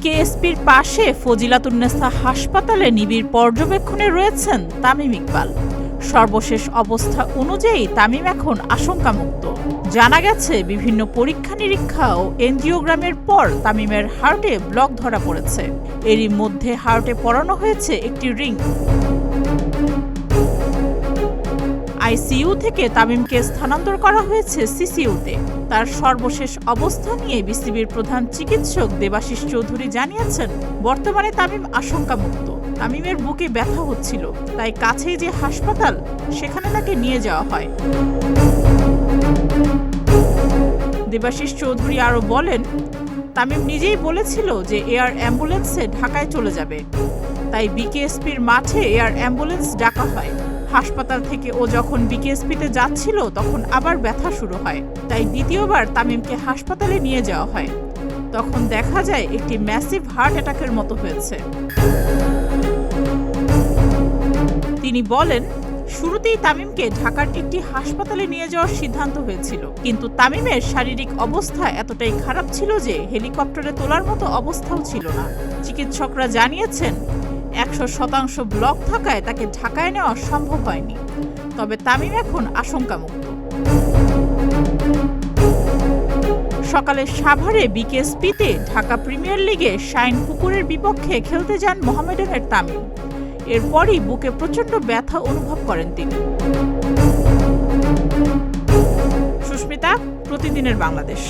বিকেএসপির পাশে ফজিলাতুন্নেসা হাসপাতালে নিবিড় পর্যবেক্ষণে রয়েছেন তামিম ইকবাল। সর্বশেষ অবস্থা অনুযায়ী তামিম এখন আশঙ্কামুক্ত। জানা গেছে, বিভিন্ন পরীক্ষা নিরীক্ষা ও এনজিওগ্রামের পর তামিমের হার্টে ব্লক ধরা পড়েছে। এরই মধ্যে হার্টে পরানো হয়েছে একটি রিং। আইসিইউ থেকে তামিমকে স্থানান্তর করা হয়েছে সিসিইউতে। তার সর্বশেষ অবস্থা নিয়ে বিসিবির প্রধান চিকিৎসক দেবাশিস চৌধুরী জানিয়েছেন, বর্তমানে তামিম আশঙ্কামুক্ত। তামিমের বুকে ব্যথা হচ্ছিল, তাই কাছেই যে হাসপাতাল সেখানে তাকে নিয়ে যাওয়া হয়। দেবাশিস চৌধুরী আরও বলেন, তামিম নিজেই বলেছিল যে এয়ার অ্যাম্বুলেন্সে ঢাকায় চলে যাবে, তাই বিকেএসপির মাঠে এয়ার অ্যাম্বুলেন্স ডাকা হয়। হাসপাতাল থেকে ও যখন বিকেএসপিতে যাচ্ছিল তখন আবার ব্যথা শুরু হয়, তাই দ্বিতীয়বার তামিমকে হাসপাতালে নিয়ে যাওয়া হয়। তখন দেখা যায় একটি ম্যাসিভ হার্ট অ্যাটাকের মতো হয়েছে। তিনি বলেন, শুরুতেই তামিমকে ঢাকার একটি হাসপাতালে নিয়ে যাওয়ার সিদ্ধান্ত হয়েছিল, কিন্তু তামিমের শারীরিক অবস্থা এতটাই খারাপ ছিল যে হেলিকপ্টারে তোলার মতো অবস্থাও ছিল না। চিকিৎসকরা জানিয়েছেন, 100% ব্লক থাকায় তাকে ঢাকায় নেওয়া সম্ভব হয়নি। তবে তামিম এখন আশঙ্কামুক্ত। সকালে সাভারে বিকেএসপিতে ঢাকা প্রিমিয়ার লিগে শাইনপুকুরের বিপক্ষে খেলতে যান মোহামেডানের তামিম। এরপরই বুকে প্রচণ্ড ব্যথা অনুভব করেন তিনি। সুস্মিতা, প্রতিদিনের বাংলাদেশ।